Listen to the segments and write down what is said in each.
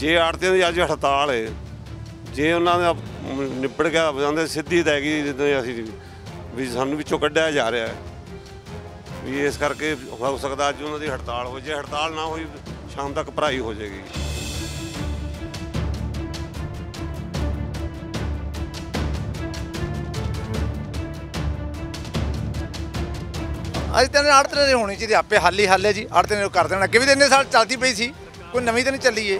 जे आड़तियां दी अज हड़ताल है, जे उन्होंने निबड़ गया जाते सीधी तय गई जिदा असी भी सानू विचों कढ़िया जा रहा है भी इस करके हो सकता अज उन्होंने हड़ताल हो। जे हड़ताल ना हुई शाम तक भराई हो जाएगी। अज तो आड़त होनी चाहिए, आपे हल ही हल है जी। आड़त ने कर देना, अगे भी तो इन्ने साल चलती पई सी, कोई नवीं तो नहीं चली है।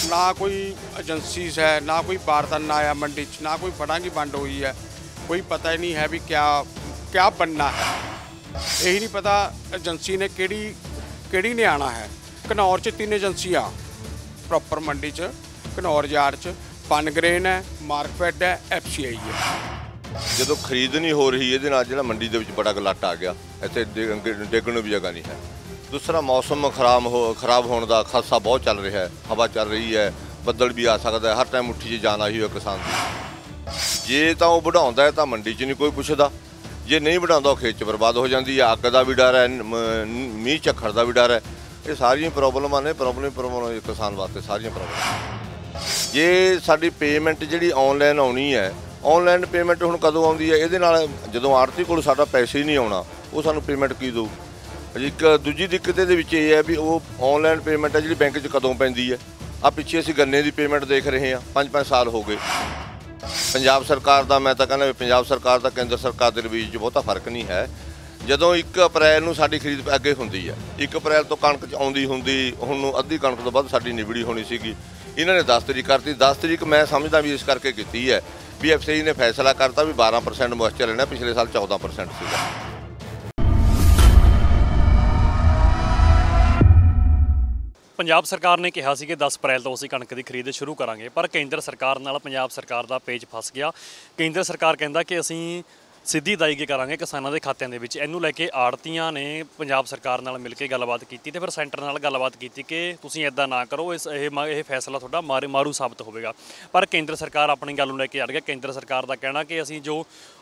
ना कोई एजेंसीज है, ना कोई बारदाना आया मंडी च, ना कोई फड़ा की वंड हुई है। कोई पता ही नहीं है भी क्या क्या बनना है। यही नहीं पता एजेंसी ने केड़ी ने आना है। घनौर च 3 एजेंसियाँ प्रॉपर मंडी च, घनौर यार्ड च पनग्रेन है, मार्कफेड है, FCI है। ਜਦੋਂ ਖਰੀਦ ਨਹੀਂ ਹੋ ਰਹੀ ਇਹਦੇ ਨਾਲ ਜਿਹੜਾ ਮੰਡੀ ਦੇ ਵਿੱਚ ਬੜਾ ਗਲਾਟ ਆ ਗਿਆ, ਇੱਥੇ ਡੇਗਣ ਨੂੰ ਵੀ ਜਗ੍ਹਾ ਨਹੀਂ ਹੈ। दूसरा मौसम खराब होने का खासा बहुत चल रहा है, हवा चल रही है, बदल भी आ सकता है, हर टाइम मुट्ठी च जान आई हुई है किसान की। जे तो वह बढ़ाता है तो मंडी च नहीं कोई पुछदा, जे नहीं बढ़ाता खेत च बर्बाद हो जाती है। अग का भी डर है, मीह झक्खड़ का भी डर है। ये सारिया प्रॉब्लमां ने, प्रॉब्लम किसान वास्ते सारिया प्रॉब्लम। जे साडी पेमेंट जी ऑनलाइन आनी है, ऑनलाइन पेमेंट हुण कदों आउंदी है? ये जदों आड़ती कोल साडा पैसे ही नहीं आउणा, वो सानूं पेमेंट की दऊ? एक दूजी दिक्कत ये है भी वो ऑनलाइन पेमेंट है जी बैंक च कदों पैंदी है। आ पिछे असीं गन्ने की पेमेंट देख रहे हैं, 5-5 साल हो गए। पंजाब सरकार का, मैं तो कहना पंजाब सरकार का केंद्र सरकार के रवैये च बहुता फर्क नहीं है। जदों 1 अप्रैल नूं साडी खरीद अगे हुंदी है, 1 अप्रैल तो कणक आउंदी हुंदी, हुण अद्धी कणक तो वध साडी निबड़ी होनी सीगी। इन्होंने 10 तरीक करती। 10 तरीक मैं समझदा भी इस करके की है भी FCI ने फैसला करता भी 12% मॉइस्चर लेना, पिछले साल 14% सीगा। पंजाब सरकार ने कहा कि 10 अप्रैल तो असीं कणक की खरीद शुरू करांगे, पर केंद्र सरकार नाल पंजाब सरकार का पेच फस गया। केंद्र सरकार कहता कि असीं सीधी अदायगी करांगे किसानों के खात्यां दे विच। इहनूं लैके आड़तियां ने पंजाब सरकार नाल मिल के गलबात की ते फिर सेंटर नाल गलबात की कि तुसीं इदां ना करो, ये फैसला तुहाडा मारू साबित होवेगा। पर केंद्र सरकार अपनी गल नूं लैके अड़ गया। केंद्र सरकार का कहना कि असीं जो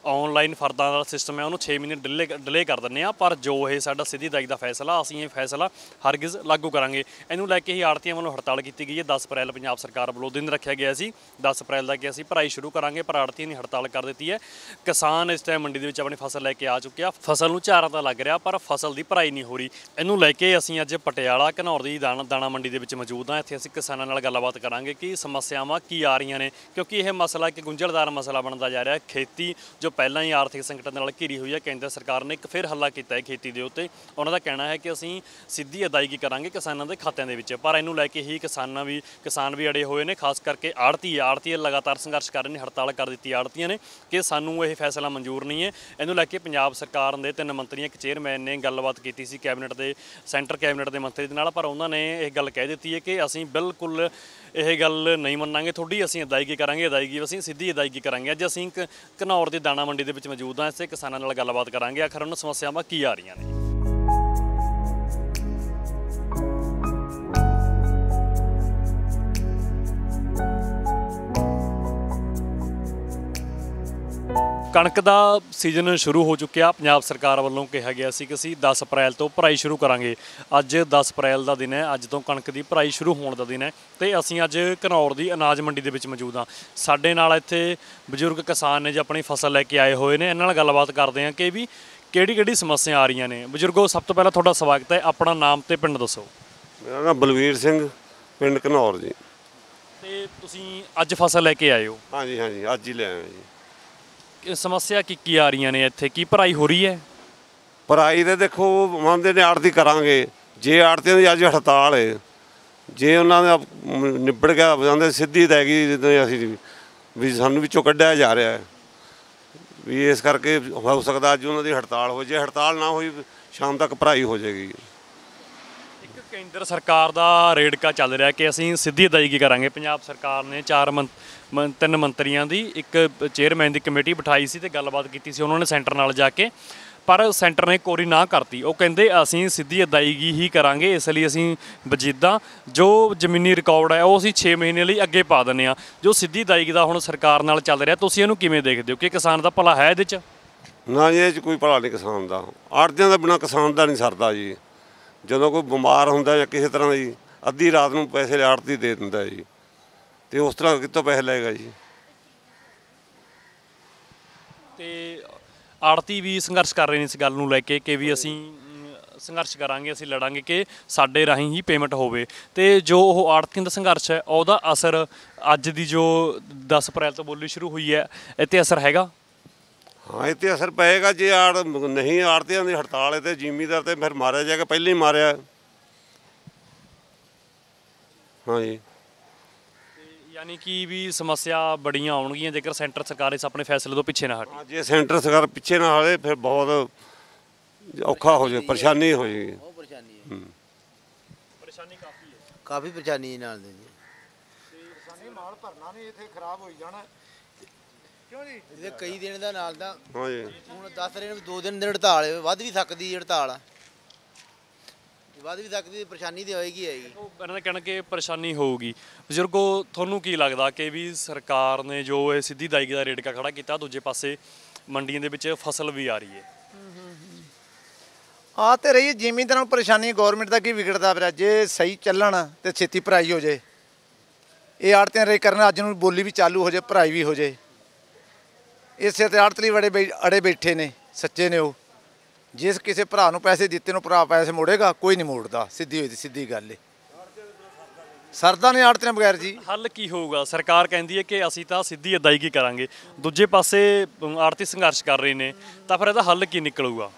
ऑनलाइन फर्दां दा सिस्टम है उन्होंने 6 महीने डिले कर दिंदे आ, पर जो ये साडा सीधी अदायगी का फैसला, असीं ये फैसला हरगिज़ लागू करांगे। इहनूं लैके ही आड़तियां वालों हड़ताल की गई है। 10 अप्रैल पंजाब सरकार वालों दिन रखा गया सी 10 अप्रैल का कि असीं भराई शुरू करांगे, पर आड़तियां ने हड़ताल कर दी है। किसान इस टाइम मंडी दे विच अपनी फसल लैके आ चुके, फसल नूं झारा तां लग रहा पर फसल की भराई नहीं हो रही। इहनूं लैके असीं अज पटियाला घनौर की दाणा मंडी दे विच मौजूद हाँ। इत्थे असीं किसानां नाल गलबात करांगे कि समस्यावां की आ रही ने, क्योंकि यह मसला एक गुंझलदार मसला बनता जा रहा है। खेती जो पहला ही आर्थिक संकट नाल घिरी हुई है, केंद्र सरकार ने एक फिर हल्ला किया है खेती के उत्ते। उन्हों का कहना है कि असीं सीधी अदायगी करांगे किसानों के खात्यां दे विच, पर इहनूं लैके ही किसान भी अड़े हुए हैं। खास करके आड़ती लगातार संघर्ष कर रहे हैं, हड़ताल कर दी आड़तियां ने कि सानूं यह फैसला मंजूर नहीं है। इहनूं लैके पंजाब सरकार के 3 मंत्रियों, एक चेयरमैन ने गलबात की सी कैबिनेट के, सेंटर कैबिनेट के मंत्री दे नाल, पर उन्होंने यह गल कह दी है कि असीं बिल्कुल यह गल नहीं मन्नांगे, थोड़ी असीं अदायगी करांगे, अदायगी असीं सीधी अदायगी करांगे। अज असीं घनौर की दाणा मंडी दे विच मौजूद हाँ। इसे किसानां नाल गलबात करांगे, आखिर उन्हां समस्यावां की आ रही ने। कणक का सीजन शुरू हो चुकिया। पंजाब सरकार वालों कहा गया सी कि असीं 10 अप्रैल तो भराई शुरू करांगे। अज 10 अप्रैल का दिन है, अज तो कणक की भराई शुरू होने का दिन है। तो असीं अज घनौर की अनाज मंडी दे विच मौजूद हाँ। साडे नाल इत्थे बजुर्ग किसान ने जो अपनी फसल लैके आए हुए हैं, इन्हां नाल गलबात करते हैं कि भी किहड़ी समस्या आ रही ने। बजुर्गो, सब तो पहला तुहाडा स्वागत है, अपना नाम ते पिंड दसो। मेरा नाम बलवीर सिंह, पिंड घनौर जी। ते तुसीं अज फसल लैके आए हो? हाँ जी, हाँ जी, अज ही ले आए जी। समस्या की आ रही ने इत्थे, की भराई हो रही है? भराई तो देखो मंनते ने आड़ती करांगे, जे आड़तियां दी अज हड़ताल है, जे उन्होंने निबड़ गया जाते सीधी तय गई जिदा असी भी सानू विचों कढ़िया जा रहा है भी इस करके हो सकता अज उन्होंने हड़ताल हो। जे हड़ताल ना हुई शाम तक भराई हो जाएगी। केंद्र सरकार का रेड़का चल रहा है कि असीं सीधी अदायगी करांगे। पंजाब सरकार ने 3 मंत्रियों की एक चेयरमैन की कमेटी बिठाई सी ते गलबात की सी उन्होंने सेंटर नाल जाके, पर सेंटर ने कोरी ना करती। वो कहते असीं सीधी अदायगी ही करांगे, इसलिए असीं वजीदा जो जमीनी रिकॉर्ड है वो असीं 6 महीने लिए अगे पा दिंदे आ। जो सीधी अदायगी का हुण सरकार नाल चल रहा, तुसीं इहनूं किवें देखदे हो कि किसान का भला है इहदे च? ना जी, ये कोई भला नहीं किसान का। आड़तियां दा बिना किसान का नहीं सरदा जी। ਜਦੋਂ ਕੋਈ ਬਿਮਾਰ ਹੁੰਦਾ ਜਾਂ ਕਿਸੇ ਤਰ੍ਹਾਂ ਦੀ ਅੱਧੀ ਰਾਤ ਨੂੰ ਪੈਸੇ ਆੜਤੀ ਦੇ ਦਿੰਦਾ ਜੀ, ਤੇ ਉਸ ਤਰ੍ਹਾਂ ਕਿੱਥੋਂ ਪੈਸੇ ਲਏਗਾ ਜੀ। ਤੇ ਆੜਤੀ ਵੀ ਸੰਘਰਸ਼ ਕਰ ਰਹੇ ਨੇ ਇਸ ਗੱਲ ਨੂੰ ਲੈ ਕੇ ਕਿ ਵੀ ਅਸੀਂ ਸੰਘਰਸ਼ ਕਰਾਂਗੇ, ਅਸੀਂ ਲੜਾਂਗੇ ਕਿ ਸਾਡੇ ਰਾਹੀਂ ਹੀ ਪੇਮੈਂਟ ਹੋਵੇ। ਤੇ ਜੋ ਉਹ ਆੜਤੀਆਂ ਦਾ ਸੰਘਰਸ਼ ਹੈ ਉਹਦਾ ਅਸਰ ਅੱਜ ਦੀ ਜੋ 10 ਅਪ੍ਰੈਲ ਤੋਂ ਬੋਲੀ ਸ਼ੁਰੂ ਹੋਈ ਹੈ ਇਹ 'ਤੇ ਅਸਰ ਹੈਗਾ? ਹਾਂ, ਇਹ 'ਤੇ ਅਸਰ ਪਏਗਾ। ਜੇ ਨਹੀਂ ਆੜਤੀਆਂ ਦੀ ਹੜਤਾਲ ਹੈ ਤੇ ਜ਼ਿਮੀਂਦਾਰ ਤੇ ਫਿਰ ਮਾਰਿਆ ਜਾਏਗਾ, ਪਹਿਲਾਂ ਹੀ ਮਾਰਿਆ। ਹਾਂਜੀ, ਯਾਨੀ ਕਿ ਵੀ ਸਮੱਸਿਆ ਬੜੀਆਂ ਆਉਣਗੀਆਂ ਜੇਕਰ ਸੈਂਟਰ ਸਰਕਾਰ ਇਸ ਆਪਣੇ ਫੈਸਲੇ ਤੋਂ ਪਿੱਛੇ ਨਾ ਹਟੇ। ਹਾਂ, ਜੇ ਸੈਂਟਰ ਸਰਕਾਰ ਪਿੱਛੇ ਨਾ ਹਟੇ ਫਿਰ ਬਹੁਤ ਔਖਾ ਹੋ ਜਾਏ, ਪਰੇਸ਼ਾਨੀ ਹੋ ਜਾਏਗੀ। ਬਹੁਤ ਪਰੇਸ਼ਾਨੀ ਹੈ, ਪਰੇਸ਼ਾਨੀ ਕਾਫੀ ਹੈ, ਕਾਫੀ ਪਰੇਸ਼ਾਨੀ ਨਾਲ ਦੇ ਜੀ। ਕਿਸਾਨੀ ਮਾਲ ਭਰਨਾ ਨਹੀਂ, ਇੱਥੇ ਖਰਾਬ ਹੋਈ ਜਾਣਾ ਕਿਉਂ ਜੀ। ਇਹਦੇ ਕਈ ਦਿਨ ਦਾ ਨਾਲ ਤਾਂ ਹਾਂਜੀ, ਹੁਣ ਦੱਸ ਰਹੇ ਨੇ ਵੀ 2 ਦਿਨ ਦੀ ਹੜਤਾਲ ਹੈ, ਵੱਧ ਵੀ ਸਕਦੀ ਹੈ ਹੜਤਾਲ, ਵੱਧ ਵੀ ਸਕਦੀ, ਪਰੇਸ਼ਾਨੀ ਤੇ ਹੋਏਗੀ ਆਏਗੀ। ਉਹ ਇਹਨਾਂ ਦਾ ਕਹਿਣਾ ਕਿ ਪਰੇਸ਼ਾਨੀ ਹੋਊਗੀ। ਬਜ਼ੁਰਗੋ, ਤੁਹਾਨੂੰ ਕੀ ਲੱਗਦਾ ਕਿ ਵੀ ਸਰਕਾਰ ਨੇ ਜੋ ਇਹ ਸਿੱਧੀ ਦਾਇਗੀ ਦਾ ਰੇਟਕਾ ਖੜਾ ਕੀਤਾ, ਦੂਜੇ ਪਾਸੇ ਮੰਡੀਆਂ ਦੇ ਵਿੱਚ ਫਸਲ ਵੀ ਆ ਰਹੀ ਹੈ? ਆ ਤੇ ਰਹੀ ਜ਼ਿਮੀਂਦਾਰਾਂ ਨੂੰ ਪਰੇਸ਼ਾਨੀ। ਗੌਰਮੈਂਟ ਦਾ ਕੀ ਵਿਗੜਦਾ ਪਿਆ, ਜੇ ਸਹੀ ਚੱਲਣ ਤੇ ਛੇਤੀ ਭਰਾਈ ਹੋ ਜਾਏ। ਇਹ ਆੜਤੀਆਂ ਰੇ ਕਰਨ ਅੱਜ ਨੂੰ ਬੋਲੀ ਵੀ ਚਾਲੂ ਹੋ ਜਾਏ, ਭਰਾਈ ਵੀ ਹੋ ਜਾਏ। ਇਸੇ ਤੇ ਆੜਤਲੀ ਅੜੇ ਬੈਠੇ ਨੇ, ਸੱਚੇ ਨੇ ਉਹ। ਜਿਸ ਕਿਸੇ ਭਰਾ ਨੂੰ ਪੈਸੇ ਦਿੱਤੇ ਨੂੰ ਭਰਾ ਪੈਸੇ ਮੋੜੇਗਾ, ਕੋਈ ਨਹੀਂ ਮੋੜਦਾ। ਸਿੱਧੀ ਹੋਈ ਸਿੱਧੀ ਗੱਲ ਏ, ਸਰਦਾ ਨੇ ਆੜਤੀਆਂ ਬਗੈਰ ਜੀ। ਹੱਲ ਕੀ ਹੋਊਗਾ? ਸਰਕਾਰ ਕਹਿੰਦੀ ਹੈ ਕਿ ਅਸੀਂ ਤਾਂ ਸਿੱਧੀ ਅਦਾਇਗੀ ਕਰਾਂਗੇ, ਦੂਜੇ ਪਾਸੇ ਆੜਤੀ ਸੰਘਰਸ਼ ਕਰ ਰਹੇ ਨੇ, ਤਾਂ ਫਿਰ ਇਹਦਾ ਹੱਲ ਕੀ ਨਿਕਲੂਗਾ?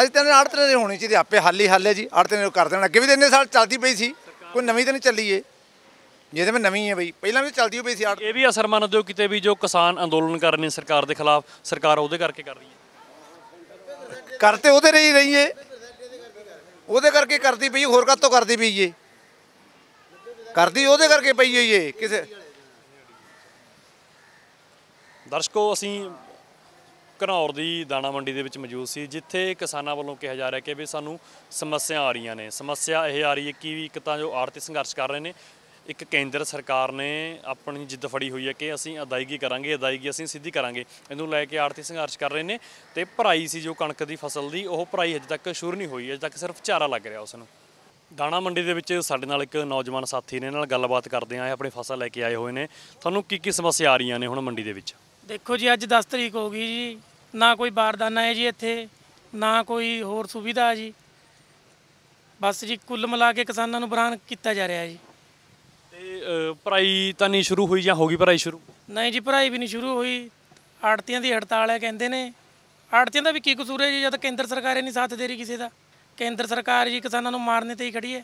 ਅੱਜ ਤਾਂ ਆੜਤੀਆਂ ਦੀ ਹੋਣੀ ਚਾਹੀਦੀ, ਆਪੇ ਹੱਲ ਹੀ ਹੱਲ ਹੈ ਜੀ। ਆੜਤੀਆਂ ਨੇ ਕਰ ਦੇਣਾ। ਅੱਗੇ ਵੀ ਤਾਂ ਇੰਨੇ ਸਾਲ ਚੱਲਦੀ ਪਈ ਸੀ, ਕੋਈ ਨਵੀਂ ਤਾਂ ਨਹੀਂ ਚੱਲੀ ਏ। ਜਿਹਦੇ ਵਿੱਚ ਨਵੀਂ ਹੈ ਬਈ, ਪਹਿਲਾਂ ਵੀ ਚੱਲਦੀ ਪਈ ਸੀ। ਇਹ ਵੀ ਅਸਰ ਮੰਨਦੇ ਹੋ ਕਿਤੇ ਵੀ ਜੋ ਕਿਸਾਨ ਅੰਦੋਲਨ ਕਰ ਰਹੇ ਨੇ ਸਰਕਾਰ ਦੇ ਖਿਲਾਫ, ਸਰਕਾਰ ਉਹਦੇ ਕਰਕੇ ਕਰ ਰਹੀ ਹੈ? ਕਰਤੇ ਉਹਦੇ ਰਹੀ ਏ, ਉਹਦੇ ਕਰਕੇ ਕਰਦੀ ਪਈ, ਹੋਰ ਕਾਹਤੋਂ ਕਰਦੀ ਪਈ ਏ? ਕਰਦੀ ਉਹਦੇ ਕਰਕੇ ਪਈ ਹੋਈ ਏ ਕਿਸੇ। ਦਰਸ਼ਕੋ, ਅਸੀਂ ਘਨੌਰ ਦੀ ਦਾਣਾ ਮੰਡੀ ਦੇ ਵਿੱਚ ਮੌਜੂਦ ਸੀ, ਜਿੱਥੇ ਕਿਸਾਨਾਂ ਵੱਲੋਂ ਕਿਹਾ ਜਾ ਰਿਹਾ ਕਿ ਵੀ ਸਾਨੂੰ ਸਮੱਸਿਆ ਆ ਰਹੀਆਂ ਨੇ। ਸਮੱਸਿਆ ਇਹ ਆ ਰਹੀ ਹੈ ਕਿ ਇੱਕ ਤਾਂ ਜੋ ਆੜਤੀ ਸੰਘਰਸ਼ ਕਰ ਰਹੇ ਨੇ, ਇੱਕ ਕੇਂਦਰ ਸਰਕਾਰ ਨੇ ਆਪਣੀ ਜਿੱਦ ਫੜੀ ਹੋਈ ਹੈ ਕਿ ਅਸੀਂ ਅਦਾਇਗੀ ਕਰਾਂਗੇ, ਅਦਾਇਗੀ ਅਸੀਂ ਸਿੱਧੀ ਕਰਾਂਗੇ। ਇਹਨੂੰ ਲੈ ਕੇ ਆੜਤੀ ਸੰਘਰਸ਼ ਕਰ ਰਹੇ ਨੇ। ਤੇ ਭਰਾਈ ਸੀ ਜੋ ਕਣਕ ਦੀ ਫਸਲ ਦੀ, ਉਹ ਭਰਾਈ ਅਜੇ ਤੱਕ ਸ਼ੁਰੂ ਨਹੀਂ ਹੋਈ, ਅਜੇ ਤੱਕ ਸਿਰਫ ਝਾਰਾ ਲੱਗ ਰਿਹਾ ਉਸ ਨੂੰ। ਦਾਣਾ ਮੰਡੀ ਦੇ ਵਿੱਚ ਸਾਡੇ ਨਾਲ ਇੱਕ ਨੌਜਵਾਨ ਸਾਥੀ ਨੇ, ਨਾਲ ਗੱਲਬਾਤ ਕਰਦੇ ਆਂ। ਇਹ ਆਪਣੀ ਫਸਲ ਲੈ ਕੇ ਆਏ ਹੋਏ ਨੇ। ਤੁਹਾਨੂੰ ਕੀ ਸਮੱਸਿਆ ਆ ਰਹੀਆਂ ਨੇ ਹੁਣ ਮੰਡੀ ਦੇ ਵਿੱਚ? ਦੇਖੋ ਜੀ, ਅੱਜ 10 ਤਰੀਕ ਹੋ ਗਈ ਜੀ, ਨਾ ਕੋਈ ਬਾਰਦਾਨਾ ਹੈ ਜੀ ਇੱਥੇ, ਨਾ ਕੋਈ ਹੋਰ ਸੁਵਿਧਾ ਜੀ। ਬਸ ਜੀ ਕੁੱਲ ਮਿਲਾ ਕੇ ਕਿਸਾਨਾਂ ਨੂੰ ਬਰਾਨ ਕੀਤਾ ਜਾ ਰਿਹਾ ਜੀ। ਤੇ ਭਰਾਈ ਤਾਂ ਨਹੀਂ ਸ਼ੁਰੂ ਹੋਈ ਜਾਂ ਹੋ ਗਈ ਭਰਾਈ ਸ਼ੁਰੂ? ਨਹੀਂ ਜੀ, ਭਰਾਈ ਵੀ ਨਹੀਂ ਸ਼ੁਰੂ ਹੋਈ। ਆੜਤੀਆਂ ਦੀ ਹੜਤਾਲ ਹੈ ਕਹਿੰਦੇ ਨੇ। ਆੜਤੀਆਂ ਦਾ ਵੀ ਕੀ ਕਸੂਰ ਹੈ ਜੀ, ਜਦ ਕੇਂਦਰ ਸਰਕਾਰ ਹੀ ਨਹੀਂ ਸਾਥ ਦੇ ਰਹੀ ਕਿਸੇ ਦਾ। ਕੇਂਦਰ ਸਰਕਾਰ ਜੀ ਕਿਸਾਨਾਂ ਨੂੰ ਮਾਰਨੇ ਤੇ ਹੀ ਖੜੀ ਹੈ।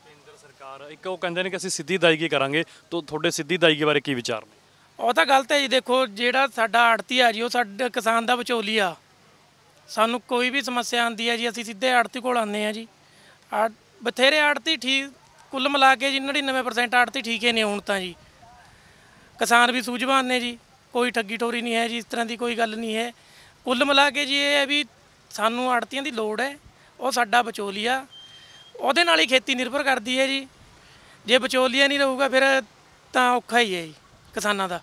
ਕੇਂਦਰ ਸਰਕਾਰ ਇੱਕ ਉਹ ਕਹਿੰਦੇ ਨੇ ਕਿ ਅਸੀਂ ਸਿੱਧੀ ਅਦਾਇਗੀ ਕਰਾਂਗੇ, ਤਾਂ ਤੁਹਾਡੇ ਸਿੱਧੀ ਅਦਾਇਗੀ ਬਾਰੇ ਕੀ ਵਿਚਾਰ ਨੇ? ਉਹ ਤਾਂ ਗਲਤ ਹੈ ਜੀ। ਦੇਖੋ, ਜਿਹੜਾ ਸਾਡਾ ਆੜਤੀ ਆ ਜੀ, ਉਹ ਸਾਡੇ ਕਿਸਾਨ ਦਾ ਵਿਚੋਲੀ ਆ। ਸਾਨੂੰ ਕੋਈ ਵੀ ਸਮੱਸਿਆ ਆਉਂਦੀ ਹੈ ਜੀ, ਅਸੀਂ ਸਿੱਧੇ ਆੜਤੀ ਕੋਲ ਆਉਂਦੇ ਹਾਂ ਜੀ। ਬਥੇਰੇ ਆੜਤੀ ਠੀਕ, ਕੁੱਲ ਮਿਲਾ ਕੇ ਜੀ 99% ਆੜਤੀ ਠੀਕ ਹੀ ਨੇ ਹੁਣ ਤਾਂ ਜੀ। ਕਿਸਾਨ ਵੀ ਸੂਝਵਾਨ ਨੇ ਜੀ, ਕੋਈ ਠੱਗੀ ਠੋਰੀ ਨਹੀਂ ਹੈ ਜੀ, ਇਸ ਤਰ੍ਹਾਂ ਦੀ ਕੋਈ ਗੱਲ ਨਹੀਂ ਹੈ। ਕੁੱਲ ਮਿਲਾ ਕੇ ਜੀ ਇਹ ਹੈ ਵੀ ਸਾਨੂੰ ਆੜਤੀਆਂ ਦੀ ਲੋੜ ਹੈ, ਉਹ ਸਾਡਾ ਵਿਚੋਲੀਆ, ਉਹਦੇ ਨਾਲ ਹੀ ਖੇਤੀ ਨਿਰਭਰ ਕਰਦੀ ਹੈ ਜੀ। ਜੇ ਵਿਚੋਲੀਆ ਨਹੀਂ ਰਹੂਗਾ ਫਿਰ ਤਾਂ ਔਖਾ ਹੀ ਹੈ ਜੀ ਕਿਸਾਨਾਂ ਦਾ।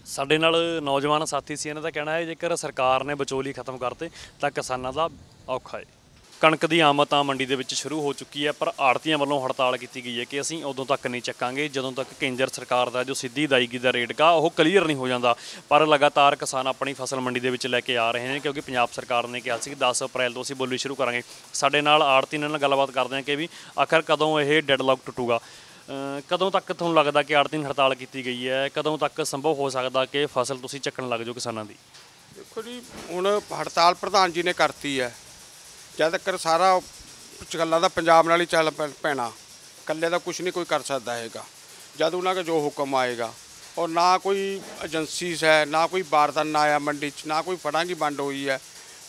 ਸਾਡੇ ਨਾਲ ਨੌਜਵਾਨ ਸਾਥੀ ਸੀ, ਇਹਨਾਂ ਦਾ ਕਹਿਣਾ ਹੈ ਜੇਕਰ ਸਰਕਾਰ ਨੇ ਵਿਚੋਲੀ ਖਤਮ ਕਰਤੇ ਤਾਂ ਕਿਸਾਨਾਂ ਦਾ ਔਖਾ ਹੈ। ਕਣਕ ਦੀ ਆਮਦ ਤਾਂ ਮੰਡੀ ਦੇ ਵਿੱਚ ਸ਼ੁਰੂ ਹੋ ਚੁੱਕੀ ਹੈ, ਪਰ ਆੜਤੀਆਂ ਵੱਲੋਂ ਹੜਤਾਲ ਕੀਤੀ ਗਈ ਹੈ ਕਿ ਅਸੀਂ ਉਦੋਂ ਤੱਕ ਨਹੀਂ ਚੱਕਾਂਗੇ ਜਦੋਂ ਤੱਕ ਕੇਂਦਰ ਸਰਕਾਰ ਦਾ ਜੋ ਸਿੱਧੀ ਅਦਾਇਗੀ ਦਾ ਰੇਟ ਗਾ ਉਹ ਕਲੀਅਰ ਨਹੀਂ ਹੋ ਜਾਂਦਾ। ਪਰ ਲਗਾਤਾਰ ਕਿਸਾਨ ਆਪਣੀ ਫਸਲ ਮੰਡੀ ਦੇ ਵਿੱਚ ਲੈ ਕੇ ਆ ਰਹੇ ਨੇ, ਕਿਉਂਕਿ ਪੰਜਾਬ ਸਰਕਾਰ ਨੇ ਕਿਹਾ ਸੀ ਕਿ 10 ਅਪ੍ਰੈਲ ਤੋਂ ਅਸੀਂ ਬੋਲੀ ਸ਼ੁਰੂ ਕਰਾਂਗੇ। ਸਾਡੇ ਨਾਲ ਆੜਤੀ ਨਾਲ ਗੱਲਬਾਤ ਕਰਦੇ ਹਾਂ ਕਿ ਵੀ ਆਖਰ ਕਦੋਂ ਇਹ ਡੈਡਲੌਕ ਟੁੱਟੂਗਾ। ਕਦੋਂ ਤੱਕ ਤੁਹਾਨੂੰ ਲੱਗਦਾ ਕਿ ਆੜਤੀ ਦੀ ਹੜਤਾਲ ਕੀਤੀ ਗਈ ਹੈ, ਕਦੋਂ ਤੱਕ ਸੰਭਵ ਹੋ ਸਕਦਾ ਕਿ ਫਸਲ ਤੁਸੀਂ ਚੱਕਣ ਲੱਗ ਜਾਓ ਕਿਸਾਨਾਂ ਦੀ? ਦੇਖੋ ਜੀ, ਹੁਣ ਹੜਤਾਲ ਪ੍ਰਧਾਨ ਜੀ ਨੇ ਕਰਤੀ ਹੈ। ਜਦ ਤੱਕ ਸਾਰਾ ਗੱਲਾਂ ਦਾ ਪੰਜਾਬ ਨਾਲ ਹੀ ਚੱਲ ਪੈਣਾ, ਇਕੱਲੇ ਦਾ ਕੁਝ ਨਹੀਂ ਕੋਈ ਕਰ ਸਕਦਾ ਹੈਗਾ। ਜਦ ਉਹਨਾਂ ਦਾ ਜੋ ਹੁਕਮ ਆਏਗਾ, ਔਰ ਨਾ ਕੋਈ ਏਜੰਸੀਜ਼ ਹੈ, ਨਾ ਕੋਈ ਬਾਰਦਾਨਾ ਆਇਆ ਮੰਡੀ 'ਚ, ਨਾ ਕੋਈ ਫੜਾਂ की ਵੰਡ ਹੋਈ ਹੈ,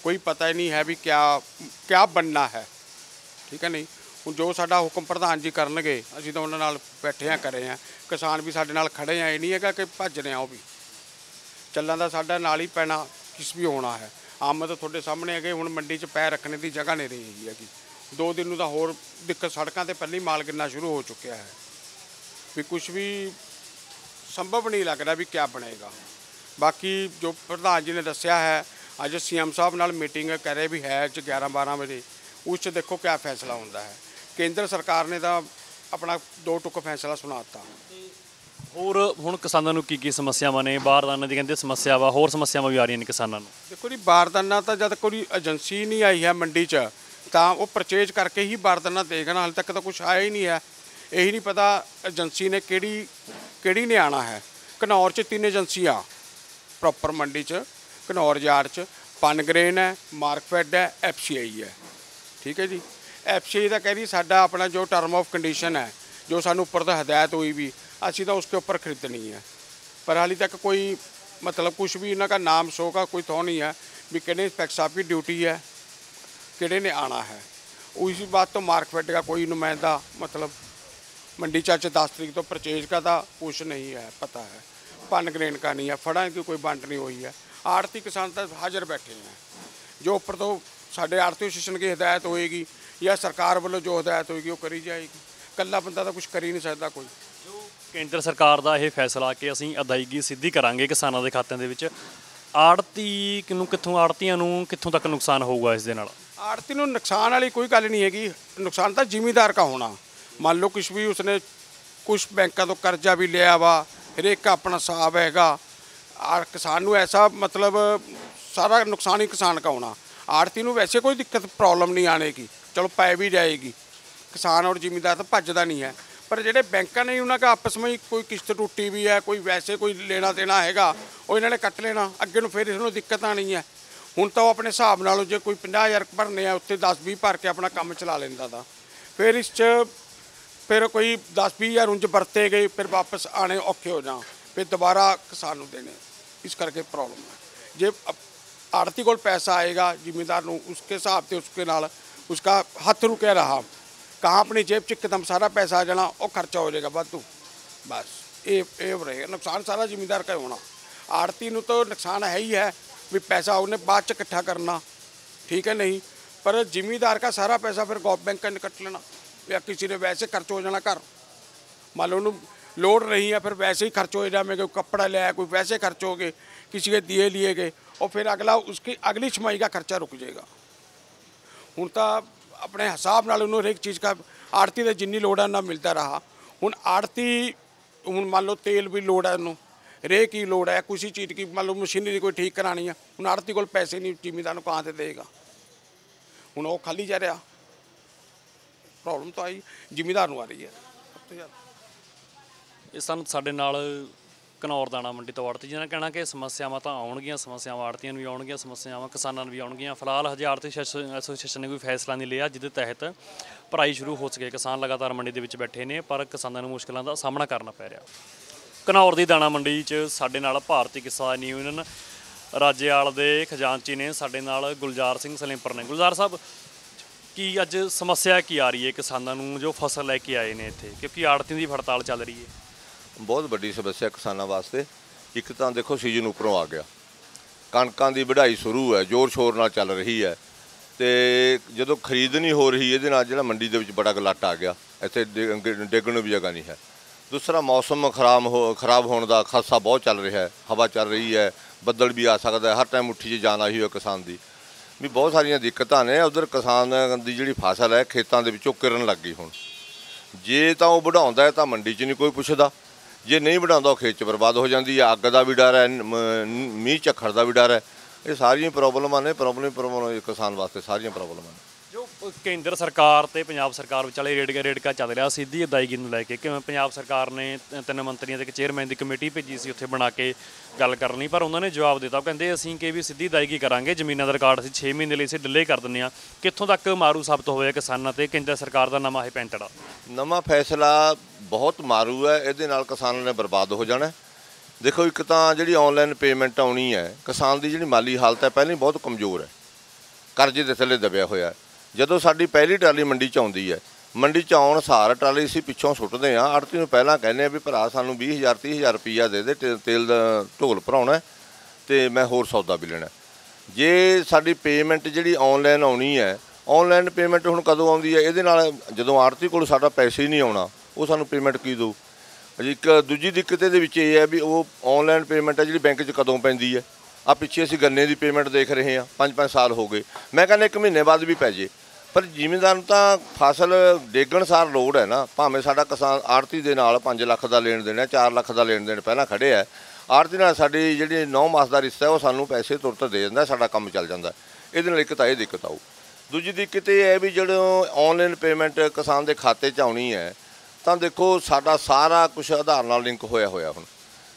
ਕੋਈ ਪਤਾ ਹੀ ਨਹੀਂ ਹੈ ਵੀ ਕਿਆ ਬਣਨਾ ਹੈ। ਠੀਕ ਹੈ ਨਹੀਂ, ਹੁਣ ਜੋ ਸਾਡਾ ਹੁਕਮ ਪ੍ਰਧਾਨ ਜੀ ਕਰਨਗੇ ਅਸੀਂ ਤਾਂ ਉਹਨਾਂ ਨਾਲ ਬੈਠੇ ਹਾਂ, ਕਰੇ ਹਾਂ। ਕਿਸਾਨ ਵੀ ਸਾਡੇ ਨਾਲ ਖੜੇ ਆ, ਇਹ ਨਹੀਂ ਹੈਗਾ ਕਿ ਭੱਜ ਰਹੇ ਆ। ਉਹ ਵੀ ਚੱਲਣ ਦਾ ਸਾਡਾ ਨਾਲ ਹੀ ਪੈਣਾ, ਕਿਸ ਵੀ ਹੋਣਾ ਹੈ। ਆਮਦ ਤੁਹਾਡੇ ਸਾਹਮਣੇ ਹੈਗੇ, ਹੁਣ ਮੰਡੀ 'ਚ ਪੈਰ ਰੱਖਣੇ ਦੀ ਜਗ੍ਹਾ ਨਹੀਂ ਰਹੀ ਹੈਗੀ। 2 ਦਿਨ ਨੂੰ ਤਾਂ ਹੋਰ ਦਿੱਕਤ, ਸੜਕਾਂ 'ਤੇ ਪਹਿਲਾਂ ਹੀ ਮਾਲ ਗਿਰਨਾ ਸ਼ੁਰੂ ਹੋ ਚੁੱਕਿਆ ਹੈ। ਵੀ ਕੁਝ ਵੀ ਸੰਭਵ ਨਹੀਂ ਲੱਗ ਰਿਹਾ ਵੀ ਕਿਆ ਬਣੇਗਾ। ਬਾਕੀ ਜੋ ਪ੍ਰਧਾਨ ਜੀ ਨੇ ਦੱਸਿਆ ਹੈ, ਅੱਜ CM ਸਾਹਿਬ ਨਾਲ ਮੀਟਿੰਗ ਕਰੇ ਵੀ ਹੈ 11-12 ਵਜੇ, ਉਸ 'ਚ ਦੇਖੋ ਕਿਆ ਫੈਸਲਾ ਹੁੰਦਾ ਹੈ। ਕੇਂਦਰ ਸਰਕਾਰ ਨੇ ਤਾਂ ਆਪਣਾ 2 ਟੁਕ ਫੈਸਲਾ ਸੁਣਾਤਾ। ਹੋਰ ਹੁਣ ਕਿਸਾਨਾਂ ਨੂੰ ਕੀ ਸਮੱਸਿਆਵਾਂ ਨੇ? ਬਾਰਦਾਨੇ ਦੀ ਕਹਿੰਦੇ ਸਮੱਸਿਆ ਵਾ, ਹੋਰ ਸਮੱਸਿਆਵਾਂ ਵੀ ਆ ਰਹੀਆਂ ਨੇ ਕਿਸਾਨਾਂ ਨੂੰ। ਦੇਖੋ ਜੀ, ਬਾਰਦਾਨਾ ਤਾਂ ਜਦ ਕੋਈ ਏਜੰਸੀ ਨਹੀਂ ਆਈ ਹੈ ਮੰਡੀ 'ਚ ਤਾਂ ਉਹ ਪਰਚੇਜ ਕਰਕੇ ਹੀ ਬਾਰਦਾਨਾ ਦੇਗਾ ਨਾ। ਹਾਲੇ ਤੱਕ ਤਾਂ ਕੁਝ ਆਇਆ ਹੀ ਨਹੀਂ ਹੈ। ਇਹੀ ਨਹੀਂ ਪਤਾ ਏਜੰਸੀ ਨੇ ਕਿਹੜੀ ਨੇ ਆਉਣਾ ਹੈ। ਘਨੌਰ 'ਚ 3 ਏਜੰਸੀਆਂ ਪ੍ਰੋਪਰ ਮੰਡੀ 'ਚ, ਘਨੌਰ ਯਾਰਡ 'ਚ ਪਨਗਰੇਨ ਹੈ, ਮਾਰਕਫੈਡ ਹੈ, FCI ਹੈ। ਠੀਕ ਹੈ ਜੀ। FCI ਦਾ ਕਹਿ ਰਹੀ ਸਾਡਾ अपना जो टर्म ऑफ कंडीशन है, जो सानू ऊपर तो हदायत हुई भी, असी तो उसके ऊपर खरीदनी है। पर हाली तक कोई मतलब कुछ भी इन्हों का नाम शो का कोई तो नहीं है भी किहड़े इंस्पेक्टर साहब की ड्यूटी है, किहड़े ने आना है। उसी बात तो मार्कफेड का कोई नुमाइंदा मतलब मंडी चाच 10 तरीक तो परचेज का था कुछ नहीं है पता है। पनग्रेन का नहीं है, फड़ा की कोई बंट नहीं हुई है। आड़ती किसान तो हाजिर बैठे हैं। जो ऊपर तो साढ़े आड़ती एसोसीएशन की हिदायत होएगी या सरकार वालों जो हिदायत होएगी वो करी जाएगी। कल्ला बंदा तो कुछ कर ही नहीं सकता कोई। ਜੋ ਕੇਂਦਰ ਸਰਕਾਰ ਦਾ ਇਹ ਫੈਸਲਾ ਕਿ ਅਸੀਂ ਅਦਾਇਗੀ ਸਿੱਧੀ ਕਰਾਂਗੇ ਕਿਸਾਨਾਂ ਦੇ ਖਾਤਿਆਂ ਦੇ ਵਿੱਚ, ਆੜਤੀਆਂ ਨੂੰ ਕਿੱਥੋਂ ਤੱਕ ਨੁਕਸਾਨ ਹੋਊਗਾ ਇਸ ਦੇ ਨਾਲ? आड़ती ਨੂੰ नुकसान वाली कोई गल नहीं हैगी। नुकसान तो जिमीदार का होना। मान लो कुछ भी उसने कुछ बैंकों तो कर्जा भी लिया वा, हरेक का अपना हिसाब हैगा। किसान ਨੂੰ ऐसा मतलब सारा नुकसान ही किसान का होना। आड़ती ਨੂੰ वैसे कोई दिक्कत प्रॉब्लम नहीं आने की, चलो पै भी जाएगी। किसान और जिमीदार तो भजदा नहीं है। पर ਜਿਹੜੇ ਬੈਂਕਾਂ ਨੇ ਉਹਨਾਂ ਦਾ ਆਪਸ ਵਿੱਚ ਕੋਈ ਕਿਸ਼ਤ ਟੁੱਟੀ ਵੀ ਹੈ, ਕੋਈ ਵੈਸੇ ਕੋਈ ਲੈਣਾ ਦੇਣਾ ਹੈਗਾ, ਉਹ ਇਹਨਾਂ ਨੇ ਕੱਟ ਲੈਣਾ। ਅੱਗੇ ਨੂੰ ਫਿਰ ਇਸ ਨੂੰ ਦਿੱਕਤ ਆਣੀ ਹੈ। ਹੁਣ ਤਾਂ ਉਹ ਆਪਣੇ ਹਿਸਾਬ ਨਾਲ ਜੇ ਕੋਈ 50,000 ਭਰਨੇ ਆ ਉੱਤੇ 10-20 ਭਰ ਕੇ ਆਪਣਾ ਕੰਮ ਚਲਾ ਲੈਂਦਾ ਤਾ। ਫਿਰ ਇਸ 'ਚ ਫਿਰ ਕੋਈ 10-20,000 ਉਂਝ ਵਰਤੇ ਗਏ, ਫਿਰ ਵਾਪਸ ਆਣੇ ਔਖੇ ਹੋ ਜਾਣ, ਫਿਰ ਦੁਬਾਰਾ ਕਿਸਾਨ ਨੂੰ ਦੇਣੇ। ਇਸ ਕਰਕੇ ਪ੍ਰੋਬਲਮ ਹੈ। ਜੇ आड़ती को पैसा आएगा जिम्मेदार ਨੂੰ उसके हिसाब से उसके नाल उसका हथ रुके रहा, कहाँ अपनी जेब च एकदम सारा पैसा आ जाना, वो खर्चा हो जाएगा वाधू। बस ये रहेगा नुकसान सारा जिम्मेदार का होना। आड़ती ਨੂੰ तो नुकसान है ही है भी पैसा उन्हें बाद च इकट्ठा करना, ठीक है नहीं। पर जिम्मेदार का सारा पैसा फिर गवर्नमेंट बैंक ने कट लेना या किसी ने वैसे खर्च हो जाना। घर मान लो उन्होंने लोड नहीं है, फिर वैसे ही खर्च हो जाए। कोई कपड़ा लिया, कोई वैसे खर्च हो गए, किसी के दिए लिए गए, और फिर अगला उसकी अगली छमाही का खर्चा रुक जाएगा। हूँ तो अपने हिसाब नाल उन्होंने हर एक चीज़ का आड़ती का जिन्नी लोड़ है ना मिलता रहा। हूँ आड़ती हूँ मान लो तेल भी लोड़ है, उन्होंने हरेक की लोड़ है, किसी चीज़ की मान लो मशीनरी कोई ठीक करानी है, हूँ आड़ती को पैसे नहीं जिमीदार कहाँ से देगा। हूँ वो खाली जा रहा। प्रॉब्लम तो आई जिमीदार आ रही है सब तो ज़्यादा। ਇਹ ਸਾਨੂੰ ਸਾਡੇ ਨਾਲ ਘਨੌਰ ਦਾਣਾ ਮੰਡੀ ਤੋਂ ਆੜਤੀ ਜਿਹਨਾਂ ਕਹਿਣਾ ਕਿ ਸਮੱਸਿਆਵਾਂ ਤਾਂ ਆਉਣਗੀਆਂ, ਸਮੱਸਿਆਵਾਂ ਆੜਤੀਆਂ ਨੂੰ ਵੀ ਆਉਣਗੀਆਂ, ਸਮੱਸਿਆਵਾਂ ਕਿਸਾਨਾਂ ਨੂੰ ਵੀ ਆਉਣਗੀਆਂ। ਫਿਲਹਾਲ ਹਜੇ ਆੜਤੀ ਐਸੋਸੀਏਸ਼ਨ ਨੇ ਕੋਈ ਫੈਸਲਾ ਨਹੀਂ ਲਿਆ ਜਿਹਦੇ ਤਹਿਤ ਭਰਾਈ ਸ਼ੁਰੂ ਹੋ ਸਕੇ। ਕਿਸਾਨ ਲਗਾਤਾਰ ਮੰਡੀ ਦੇ ਵਿੱਚ ਬੈਠੇ ਨੇ ਪਰ ਕਿਸਾਨਾਂ ਨੂੰ ਮੁਸ਼ਕਲਾਂ ਦਾ ਸਾਹਮਣਾ ਕਰਨਾ ਪੈ ਰਿਹਾ। ਘਨੌਰ ਦੀ ਦਾਣਾ ਮੰਡੀ 'ਚ ਸਾਡੇ ਨਾਲ ਭਾਰਤੀ ਕਿਸਾਨ ਯੂਨੀਅਨ ਰਾਜੇਵਾਲ ਦੇ ਖਜ਼ਾਨਚੀ ਨੇ, ਸਾਡੇ ਨਾਲ ਗੁਲਜ਼ਾਰ ਸਿੰਘ ਸਲੇਮਪੁਰ ਨੇ। ਗੁਲਜ਼ਾਰ ਸਾਹਿਬ, ਕੀ ਅੱਜ ਸਮੱਸਿਆ ਕੀ ਆ ਰਹੀ ਹੈ ਕਿਸਾਨਾਂ ਨੂੰ ਜੋ ਫਸਲ ਲੈ ਕੇ ਆਏ ਨੇ ਇੱਥੇ, ਕਿਉਂਕਿ ਆੜਤੀਆਂ ਦੀ ਹੜਤਾਲ ਚੱਲ ਰਹੀ ਹੈ? ਬਹੁਤ ਵੱਡੀ ਸਮੱਸਿਆ ਕਿਸਾਨਾਂ ਵਾਸਤੇ। ਇੱਕ ਤਾਂ ਦੇਖੋ ਸੀਜ਼ਨ ਉੱਪਰੋਂ ਆ ਗਿਆ, ਕਣਕਾਂ ਦੀ ਵਢਾਈ ਸ਼ੁਰੂ ਹੈ, ਜ਼ੋਰ ਸ਼ੋਰ ਨਾਲ ਚੱਲ ਰਹੀ ਹੈ, ਤੇ ਜਦੋਂ ਖਰੀਦ ਨਹੀਂ ਹੋ ਰਹੀ ਇਹਦੇ ਨਾਲ ਜਿਹੜਾ ਮੰਡੀ ਦੇ ਵਿੱਚ ਬੜਾ ਗਲਾਟ ਆ ਗਿਆ। ਇੱਥੇ ਡੇਗਣ ਨੂੰ ਵੀ ਜਗ੍ਹਾ ਨਹੀਂ ਹੈ। ਦੂਸਰਾ ਮੌਸਮ ਖਰਾਬ ਹੋਣ ਦਾ ਖਾਸਾ ਬਹੁਤ ਚੱਲ ਰਿਹਾ ਹੈ। ਹਵਾ ਚੱਲ ਰਹੀ ਹੈ, ਬੱਦਲ ਵੀ ਆ ਸਕਦਾ, ਹਰ ਟਾਈਮ ਉੱਠੀ 'ਚ ਜਾਣ ਆਹੀ ਹੋਇਆ ਕਿਸਾਨ ਦੀ ਵੀ ਬਹੁਤ ਸਾਰੀਆਂ ਦਿੱਕਤਾਂ ਨੇ। ਉਧਰ ਕਿਸਾਨ ਦੀ ਜਿਹੜੀ ਫਸਲ ਹੈ ਖੇਤਾਂ ਦੇ ਵਿੱਚੋਂ ਕਿਰਨ ਲੱਗ ਗਈ। ਹੁਣ ਜੇ ਤਾਂ ਉਹ ਵਢਾਉਂਦਾ ਹੈ ਤਾਂ ਮੰਡੀ 'ਚ ਨਹੀਂ ਕੋਈ ਪੁੱਛਦਾ, ਜੇ ਨਹੀਂ ਵਢਾਉਂਦਾ ਉਹ ਖੇਤ 'ਚ ਬਰਬਾਦ ਹੋ ਜਾਂਦੀ ਹੈ। ਅੱਗ ਦਾ ਵੀ ਡਰ ਹੈ, ਮੀਂਹ ਝੱਖੜ ਦਾ ਵੀ ਡਰ ਹੈ। ਇਹ ਸਾਰੀਆਂ ਪ੍ਰੋਬਲਮਾਂ ਨੇ। ਪ੍ਰੋਬਲਮ ਕਿਸਾਨ ਵਾਸਤੇ ਸਾਰੀਆਂ ਪ੍ਰੋਬਲਮਾਂ ਨੇ। ਜੋ ਕੇਂਦਰ ਸਰਕਾਰ ਤੇ ਪੰਜਾਬ ਸਰਕਾਰ ਵਿਚਾਲੇ ਰੇੜਕਾ ਚੱਲ ਰਿਹਾ ਸਿੱਧੀ ਅਦਾਇਗੀ ਨੂੰ ਲੈ ਕੇ, ਕਿਵੇਂ ਪੰਜਾਬ ਸਰਕਾਰ ਨੇ 3 ਮੰਤਰੀਆਂ ਤੇ ਇੱਕ ਚੇਅਰਮੈਨ ਦੀ ਕਮੇਟੀ ਭੇਜੀ ਸੀ ਉੱਥੇ ਬਣਾ ਕੇ ਗੱਲ ਕਰਨੀ, ਪਰ ਉਹਨਾਂ ਨੇ ਜਵਾਬ ਦਿੱਤਾ। ਕਹਿੰਦੇ ਅਸੀਂ ਕਿ ਵੀ ਸਿੱਧੀ ਅਦਾਇਗੀ ਕਰਾਂਗੇ, ਜ਼ਮੀਨਾਂ ਦਾ ਰਿਕਾਰਡ ਅਸੀਂ 6 ਮਹੀਨੇ ਲਈ ਅਸੀਂ ਡਿਲੇ ਕਰ ਦਿੰਦੇ ਹਾਂ। ਕਿੱਥੋਂ ਤੱਕ ਮਾਰੂ ਸਾਬਤ ਹੋਇਆ ਕਿਸਾਨਾਂ ਤੇ ਕੇਂਦਰ ਸਰਕਾਰ ਦਾ ਨਵਾਂ ਇਹ ਪੈਂਤੜਾ? ਨਵਾਂ ਫੈਸਲਾ ਬਹੁਤ ਮਾਰੂ ਹੈ। ਇਹਦੇ ਨਾਲ ਕਿਸਾਨਾਂ ਨੇ ਬਰਬਾਦ ਹੋ ਜਾਣਾ। ਦੇਖੋ, ਇੱਕ ਤਾਂ ਜਿਹੜੀ ਆਨਲਾਈਨ ਪੇਮੈਂਟ ਆਉਣੀ ਹੈ, ਕਿਸਾਨ ਦੀ ਜਿਹੜੀ ਮਾਲੀ ਹਾਲਤ ਹੈ ਪਹਿਲਾਂ ਹੀ ਬਹੁਤ ਕਮਜ਼ੋਰ ਹੈ, ਕਰਜ਼ੇ ਦੇ ਥੱਲੇ ਦਬਿਆ ਹੋਇਆ। ਜਦੋਂ ਸਾਡੀ ਪਹਿਲੀ ਟਰਾਲੀ ਮੰਡੀ 'ਚ ਆਉਂਦੀ ਹੈ, ਮੰਡੀ 'ਚ ਆਉਣ ਸਾਰ ਟਰਾਲੀ ਅਸੀਂ ਪਿੱਛੋਂ ਸੁੱਟਦੇ ਹਾਂ। ਆੜਤੀ ਨੂੰ ਪਹਿਲਾਂ ਕਹਿੰਦੇ ਆ ਵੀ ਭਰਾ ਸਾਨੂੰ 20,000 30,000 ਰੁਪਈਆ ਦੇ ਦੇ, ਤੇਲ ਦਾ ਢੋਲ ਭਰਾਉਣਾ ਅਤੇ ਮੈਂ ਹੋਰ ਸੌਦਾ ਵੀ ਲੈਣਾ। ਜੇ ਸਾਡੀ ਪੇਮੈਂਟ ਜਿਹੜੀ ਆਨਲਾਈਨ ਆਉਣੀ ਹੈ, ਆਨਲਾਈਨ ਪੇਮੈਂਟ ਹੁਣ ਕਦੋਂ ਆਉਂਦੀ ਹੈ? ਇਹਦੇ ਨਾਲ ਜਦੋਂ ਆੜਤੀ ਕੋਲ ਸਾਡਾ ਪੈਸੇ ਹੀ ਨਹੀਂ ਆਉਣਾ, ਉਹ ਸਾਨੂੰ ਪੇਮੈਂਟ ਕੀ ਦਊ? ਇੱਕ ਦੂਜੀ ਦਿੱਕਤ ਇਹਦੇ ਵਿੱਚ ਇਹ ਹੈ ਵੀ ਉਹ ਆਨਲਾਈਨ ਪੇਮੈਂਟ ਹੈ ਜਿਹੜੀ ਬੈਂਕ 'ਚ ਕਦੋਂ ਪੈਂਦੀ ਹੈ? ਆ ਪਿੱਛੇ ਅਸੀਂ ਗੰਨੇ ਦੀ ਪੇਮੈਂਟ ਦੇਖ ਰਹੇ ਹਾਂ, 5-5 ਸਾਲ ਹੋ ਗਏ। ਮੈਂ ਕਹਿੰਦਾ 1 ਮਹੀਨੇ ਬਾਅਦ ਵੀ ਪੈ ਜੇ, ਪਰ ਜ਼ਿਮੀਂਦਾਰ ਨੂੰ ਤਾਂ ਫਸਲ ਡੇਗਣ ਸਾਰ ਲੋੜ ਹੈ ਨਾ। ਭਾਵੇਂ ਸਾਡਾ ਕਿਸਾਨ ਆੜਤੀ ਦੇ ਨਾਲ 5 ਲੱਖ ਦਾ ਲੈਣ ਦੇਣ ਹੈ, 4 ਲੱਖ ਦਾ ਲੈਣ ਦੇਣ ਪਹਿਲਾਂ ਖੜੇ ਹੈ, ਆੜਤੀ ਨਾਲ ਸਾਡੀ ਜਿਹੜੀ 9 ਮਾਸ ਦਾ ਰਿਸ਼ਤਾ ਹੈ ਉਹ ਸਾਨੂੰ ਪੈਸੇ ਤੁਰਤ ਦੇ ਜਾਂਦਾ, ਸਾਡਾ ਕੰਮ ਚੱਲ ਜਾਂਦਾ। ਇਹਦੇ ਨਾਲ ਇੱਕ ਤਾਂ ਇਹ ਦਿੱਕਤ ਆਊ। ਦੂਜੀ ਦਿੱਕਤ ਇਹ ਹੈ ਵੀ ਜਦੋਂ ਆਨਲਾਈਨ ਪੇਮੈਂਟ ਕਿਸਾਨ ਦੇ ਖਾਤੇ 'ਚ ਆਉਣੀ ਹੈ ਤਾਂ ਦੇਖੋ ਸਾਡਾ ਸਾਰਾ ਕੁਝ ਆਧਾਰ ਨਾਲ ਲਿੰਕ ਹੋਇਆ ਹੁਣ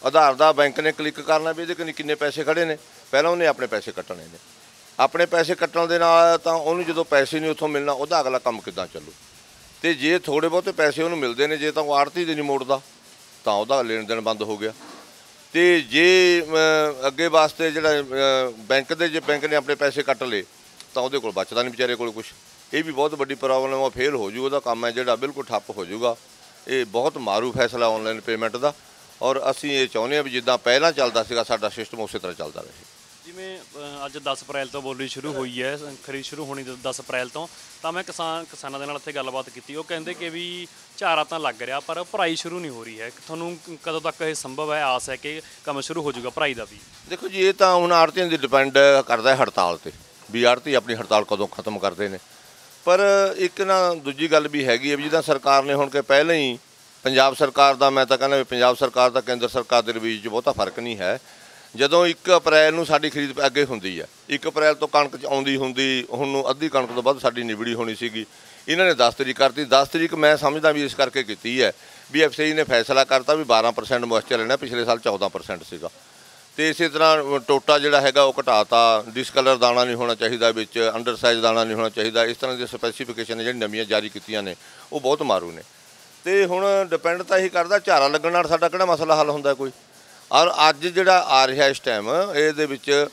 ਆਧਾਰ ਦਾ ਬੈਂਕ ਨੇ ਕਲਿੱਕ ਕਰਨਾ ਵੀ ਇਹਦੇ ਕਿੰਨੇ ਪੈਸੇ ਖੜੇ ਨੇ, ਪਹਿਲਾਂ ਉਹਨੇ ਆਪਣੇ ਪੈਸੇ ਕੱਟਣੇ ਨੇ। ਆਪਣੇ ਪੈਸੇ ਕੱਟਣ ਦੇ ਨਾਲ ਤਾਂ ਉਹਨੂੰ ਜਦੋਂ ਪੈਸੇ ਨਹੀਂ ਉੱਥੋਂ ਮਿਲਣਾ ਉਹਦਾ ਅਗਲਾ ਕੰਮ ਕਿੱਦਾਂ ਚੱਲੂ। ਤੇ ਜੇ ਥੋੜ੍ਹੇ ਬਹੁਤੇ ਪੈਸੇ ਉਹਨੂੰ ਮਿਲਦੇ ਨੇ, ਜੇ ਤਾਂ ਉਹ ਆੜਤੀ ਦੇ ਨਹੀਂ ਮੋੜਦਾ ਤਾਂ ਉਹਦਾ ਲੈਣ ਦੇਣ ਬੰਦ ਹੋ ਗਿਆ। ਤੇ ਜੇ ਅੱਗੇ ਵਾਸਤੇ ਜਿਹੜਾ ਜੇ ਬੈਂਕ ਨੇ ਆਪਣੇ ਪੈਸੇ ਕੱਟ ਲਏ ਤਾਂ ਉਹਦੇ ਕੋਲ ਬਚਦਾ ਨਹੀਂ ਵਿਚਾਰੇ ਕੋਲ ਕੁਛ। ਇਹ ਵੀ ਬਹੁਤ ਵੱਡੀ ਪ੍ਰੋਬਲਮ ਆ, ਫੇਲ ਹੋ ਜੂ, ਉਹਦਾ ਕੰਮ ਹੈ ਜਿਹੜਾ ਬਿਲਕੁਲ ਠੱਪ ਹੋ ਜਾਊਗਾ। ਇਹ ਬਹੁਤ ਮਾਰੂ ਫੈਸਲਾ ਆਨਲਾਈਨ ਪੇਮੈਂਟ ਦਾ, ਔਰ ਅਸੀਂ ਇਹ ਚਾਹੁੰਦੇ ਹਾਂ ਵੀ ਜਿੱਦਾਂ ਪਹਿਲਾਂ ਚੱਲਦਾ ਸੀਗਾ ਸਾਡਾ ਸਿਸਟਮ ਉਸੇ ਤਰ੍ਹਾਂ ਚੱਲਦਾ ਰਹੇ। ਜਿਵੇਂ ਅੱਜ 10 ਅਪ੍ਰੈਲ ਤੋਂ ਬੋਲੀ ਸ਼ੁਰੂ ਹੋਈ ਹੈ, ਖਰੀਦ ਸ਼ੁਰੂ ਹੋਣੀ 10 ਅਪ੍ਰੈਲ ਤੋਂ, ਤਾਂ ਮੈਂ ਕਿਸਾਨਾਂ ਦੇ ਨਾਲ ਇੱਥੇ ਗੱਲਬਾਤ ਕੀਤੀ। ਉਹ ਕਹਿੰਦੇ ਕਿ ਵੀ ਝਾਰਾ ਤਾਂ ਲੱਗ ਰਿਹਾ ਪਰ ਭਰਾਈ ਸ਼ੁਰੂ ਨਹੀਂ ਹੋ ਰਹੀ ਹੈ। ਤੁਹਾਨੂੰ ਕਦੋਂ ਤੱਕ ਇਹ ਸੰਭਵ ਹੈ, ਆਸ ਹੈ ਕਿ ਕੰਮ ਸ਼ੁਰੂ ਹੋ ਜਾਊਗਾ ਭਰਾਈ ਦਾ ਵੀ? ਦੇਖੋ ਜੀ, ਇਹ ਤਾਂ ਹੁਣ ਆੜਤੀਆਂ ਦੀ ਡਿਪੈਂਡ ਕਰਦਾ ਹੜਤਾਲ 'ਤੇ ਵੀ ਆੜਤੀ ਆਪਣੀ ਹੜਤਾਲ ਕਦੋਂ ਖਤਮ ਕਰਦੇ ਨੇ। ਪਰ ਇੱਕ ਨਾ ਦੂਜੀ ਗੱਲ ਵੀ ਹੈਗੀ ਹੈ ਵੀ ਜਿੱਦਾਂ ਸਰਕਾਰ ਨੇ ਹੁਣ ਕਿ ਪਹਿਲਾਂ ਹੀ ਪੰਜਾਬ ਸਰਕਾਰ ਦਾ, ਮੈਂ ਤਾਂ ਕਹਿੰਦਾ ਵੀ ਪੰਜਾਬ ਸਰਕਾਰ ਦਾ ਕੇਂਦਰ ਸਰਕਾਰ ਦੇ ਰਵੱਈਏ 'ਚ ਬਹੁਤਾ ਫਰਕ ਨਹੀਂ ਹੈ। ਜਦੋਂ 1 ਅਪ੍ਰੈਲ ਨੂੰ ਸਾਡੀ ਖਰੀਦ ਅੱਗੇ ਹੁੰਦੀ ਹੈ, 1 ਅਪ੍ਰੈਲ ਤੋਂ ਕਣਕ 'ਚ ਆਉਂਦੀ ਹੁੰਦੀ, ਹੁਣ ਨੂੰ ਅੱਧੀ ਕਣਕ ਤੋਂ ਵੱਧ ਸਾਡੀ ਨਿਬੜੀ ਹੋਣੀ ਸੀਗੀ। ਇਹਨਾਂ ਨੇ 10 ਤਰੀਕ ਕਰਤੀ। 10 ਤਰੀਕ ਮੈਂ ਸਮਝਦਾ ਵੀ ਇਸ ਕਰਕੇ ਕੀਤੀ ਹੈ ਵੀ ਐਫਸੀਆਈ ਨੇ ਫੈਸਲਾ ਕਰਤਾ ਵੀ 12% ਮੋਇਸਚਰ ਲੈਣਾ, ਪਿਛਲੇ ਸਾਲ 14% ਸੀਗਾ। ਤੇ ਇਸੇ ਤਰ੍ਹਾਂ ਟੋਟਾ ਜਿਹੜਾ ਹੈਗਾ ਉਹ ਘਟਾਤਾ, ਡਿਸਕਲਰ ਦਾਣਾ ਨਹੀਂ ਹੋਣਾ ਚਾਹੀਦਾ ਵਿੱਚ, ਅੰਡਰ ਸਾਈਜ਼ ਦਾਣਾ ਨਹੀਂ ਹੋਣਾ ਚਾਹੀਦਾ। ਇਸ ਤਰ੍ਹਾਂ ਦੀਆਂ ਸਪੈਸੀਫਿਕੇਸ਼ਨ ਨੇ ਜਿਹੜੀ ਨਵੀਆਂ ਜਾਰੀ ਕੀਤੀਆਂ ਨੇ ਉਹ ਬਹੁਤ ਮਾਰੂ ਨੇ। ਤੇ ਹੁਣ ਡਿਪੈਂਡ ਤਾਂ ਇਹੀ ਕਰਦਾ ਝਾਰਾ ਲੱਗਣ ਨਾਲ ਸਾਡਾ ਕਿਹੜਾ ਮਸਲਾ ਹੱਲ ਹੁੰਦਾ ਕੋਈ। ਔਰ ਅੱਜ ਜਿਹੜਾ ਆ ਰਿਹਾ ਇਸ ਟਾਈਮ ਇਹਦੇ ਵਿੱਚ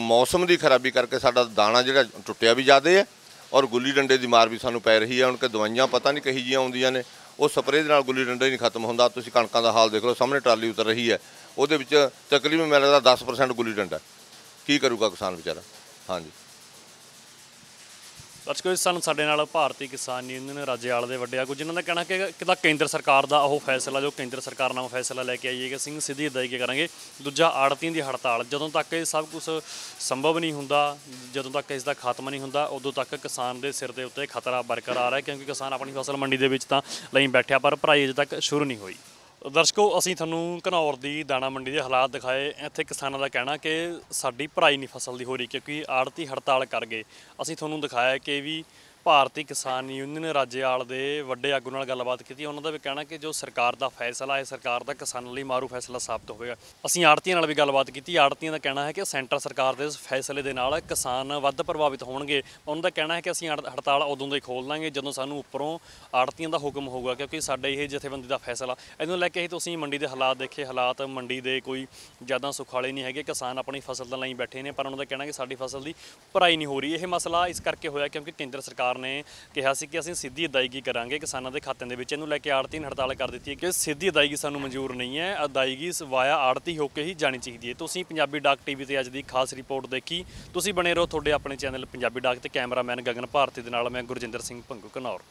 ਮੌਸਮ ਦੀ ਖਰਾਬੀ ਕਰਕੇ ਸਾਡਾ ਦਾਣਾ ਜਿਹੜਾ ਟੁੱਟਿਆ ਵੀ ਜ਼ਿਆਦਾ ਹੈ, ਔਰ ਗੁੱਲੀ ਡੰਡੇ ਦੀ ਮਾਰ ਵੀ ਸਾਨੂੰ ਪੈ ਰਹੀ ਹੈ। ਹੁਣ ਕਿ ਦਵਾਈਆਂ ਪਤਾ ਨਹੀਂ ਕਹੀ ਜਿਹੀਆਂ ਆਉਂਦੀਆਂ ਨੇ, ਉਹ ਸਪਰੇਅ ਦੇ ਨਾਲ ਗੁੱਲੀ ਡੰਡਾ ਹੀ ਨਹੀਂ ਖਤਮ ਹੁੰਦਾ। ਤੁਸੀਂ ਕਣਕਾਂ ਦਾ ਹਾਲ ਦੇਖ ਲਓ, ਸਾਹਮਣੇ ਟਰਾਲੀ ਉਤਰ ਰਹੀ ਹੈ, ਉਹਦੇ ਵਿੱਚ ਤਕਰੀਬਨ ਮੈਨੂੰ ਲੱਗਦਾ 10% ਗੁੱਲੀ ਡੰਡਾ। ਕੀ ਕਰੂਗਾ ਕਿਸਾਨ ਵਿਚਾਰਾ? ਹਾਂਜੀ। ਦਰਸ਼ਕੋ, ਸਾਡੇ ਨਾਲ ਭਾਰਤੀ ਕਿਸਾਨ ਯੂਨੀਅਨ ਰਾਜੇਵਾਲ ਦੇ ਵੱਡੇ ਆਗੂ, ਜਿਨ੍ਹਾਂ ਦਾ ਕਹਿਣਾ ਕਿ ਕਿਦਾ ਕੇਂਦਰ ਸਰਕਾਰ ਦਾ ਉਹ ਫੈਸਲਾ ਜੋ ਕੇਂਦਰ ਸਰਕਾਰ ਨਾਲ ਫੈਸਲਾ ਲੈ ਕੇ ਆਈ ਹੈ ਕਿ ਅਸੀਂ ਸਿੱਧੀ ਅਦਾਇਗੀ ਕਰਾਂਗੇ। ਦੂਜਾ ਆੜਤੀਆਂ ਦੀ ਹੜਤਾਲ, ਜਦੋਂ ਤੱਕ ਇਹ ਸਭ ਕੁਝ ਸੰਭਵ ਨਹੀਂ ਹੁੰਦਾ, ਜਦੋਂ ਤੱਕ ਇਸ ਦਾ ਖਾਤਮਾ ਨਹੀਂ ਹੁੰਦਾ, ਉਦੋਂ ਤੱਕ ਕਿਸਾਨ ਦੇ ਸਿਰ ਦੇ ਉੱਤੇ ਖਤਰਾ ਬਰਕਰਾਰ ਹੈ, ਕਿਉਂਕਿ ਕਿਸਾਨ ਆਪਣੀ ਫਸਲ ਮੰਡੀ ਦੇ ਵਿੱਚ ਤਾਂ ਲਈ ਬੈਠਿਆ ਪਰ ਭਰਾਈ ਅਜੇ ਤੱਕ ਸ਼ੁਰੂ ਨਹੀਂ ਹੋਈ। ਦਰਸ਼ਕੋ, ਅਸੀਂ ਤੁਹਾਨੂੰ ਘਨੌਰ ਦੀ ਦਾਣਾ ਮੰਡੀ ਦੇ ਹਾਲਾਤ ਦਿਖਾਏ। ਇੱਥੇ ਕਿਸਾਨਾਂ ਦਾ ਕਹਿਣਾ ਕਿ ਸਾਡੀ ਭਰਾਈ ਨਹੀਂ ਫਸਲ ਦੀ ਹੋ ਰਹੀ ਕਿਉਂਕਿ ਆੜਤੀ ਹੜਤਾਲ ਕਰ ਗਏ। ਅਸੀਂ ਤੁਹਾਨੂੰ ਦਿਖਾਇਆ ਕਿ ਵੀ ਭਾਰਤੀ ਕਿਸਾਨ ਯੂਨੀਅਨ ਰਾਜੇਵਾਲ ਦੇ ਵੱਡੇ ਆਗੂ ਨਾਲ ਗੱਲਬਾਤ ਕੀਤੀ। ਉਹਨਾਂ ਦਾ ਵੀ ਕਹਿਣਾ ਕਿ ਜੋ ਸਰਕਾਰ ਦਾ ਫੈਸਲਾ ਹੈ, ਸਰਕਾਰ ਦਾ ਕਿਸਾਨਾਂ ਲਈ ਮਾਰੂ ਫੈਸਲਾ ਸਾਬਤ ਹੋਵੇਗਾ। ਅਸੀਂ ਆੜਤੀਆਂ ਨਾਲ ਵੀ ਗੱਲਬਾਤ ਕੀਤੀ। ਆੜਤੀਆਂ ਦਾ ਕਹਿਣਾ ਹੈ ਕਿ ਸੈਂਟਰ ਸਰਕਾਰ ਦੇ ਇਸ ਫੈਸਲੇ ਦੇ ਨਾਲ ਕਿਸਾਨ ਵੱਧ ਪ੍ਰਭਾਵਿਤ ਹੋਣਗੇ। ਉਹਨਾਂ ਦਾ ਕਹਿਣਾ ਹੈ ਕਿ ਅਸੀਂ ਹੜਤਾਲ ਉਦੋਂ ਦਾ ਹੀ ਖੋਲ੍ਹ ਦਾਂਗੇ ਜਦੋਂ ਸਾਨੂੰ ਉੱਪਰੋਂ ਆੜਤੀਆਂ ਦਾ ਹੁਕਮ ਹੋਊਗਾ, ਕਿਉਂਕਿ ਸਾਡੇ ਇਹ ਜਥੇਬੰਦੀ ਦਾ ਫੈਸਲਾ। ਇਹਨੂੰ ਲੈ ਕੇ ਹੀ ਤੁਸੀਂ ਮੰਡੀ ਦੇ ਹਾਲਾਤ ਦੇਖੇ। ਹਾਲਾਤ ਮੰਡੀ ਦੇ ਕੋਈ ਜ਼ਿਆਦਾ ਸੁਖਾਲੇ ਨਹੀਂ ਹੈਗੇ। ਕਿਸਾਨ ਆਪਣੀ ਫਸਲ ਤਾਂ ਲਈ ਬੈਠੇ ਨੇ, ਪਰ ਉਹਨਾਂ ਦਾ ਕਹਿਣਾ ਕਿ ਸਾਡੀ ਫਸਲ ਦੀ ਭਰਾਈ ਨਹੀਂ ਹੋ ਰਹੀ। ਇਹ ਮਸਲਾ ਇਸ ਕਰਕੇ ਹੋਇਆ ਕਿਉਂਕਿ ਕੇਂਦਰ ਸਰਕਾਰ ਨੇ ਕਿਹਾ ਸੀ ਕਿ ਅਸੀਂ ਸਿੱਧੀ ਅਦਾਇਗੀ ਕਰਾਂਗੇ ਕਿਸਾਨਾਂ ਦੇ ਖਾਤਿਆਂ ਦੇ ਵਿੱਚ। ਇਹਨੂੰ ਲੈ ਕੇ ਆੜਤੀ ਨੇ ਹੜਤਾਲ ਕਰ ਦਿੱਤੀ ਹੈ ਕਿ ਸਿੱਧੀ ਅਦਾਇਗੀ ਸਾਨੂੰ ਮਨਜ਼ੂਰ ਨਹੀਂ ਹੈ, ਅਦਾਇਗੀ ਵਾਇਆ ਆੜਤੀ ਹੋ ਕੇ ਹੀ ਜਾਣੀ ਚਾਹੀਦੀ ਹੈ। ਤੁਸੀਂ ਪੰਜਾਬੀ ਡਾਕ ਟੀਵੀ ਤੇ ਅੱਜ ਦੀ ਖਾਸ ਰਿਪੋਰਟ ਦੇਖੀ। ਤੁਸੀਂ ਬਣੇ ਰਹੋ ਤੁਹਾਡੇ ਆਪਣੇ ਚੈਨਲ ਪੰਜਾਬੀ ਡਾਕ ਤੇ। ਕੈਮਰਾਮੈਨ ਗਗਨ ਭਾਰਤੀ ਦੇ ਨਾਲ ਮੈਂ ਗੁਰਜਿੰਦਰ ਸਿੰਘ ਭੰਗੂ, ਘਨੌਰ।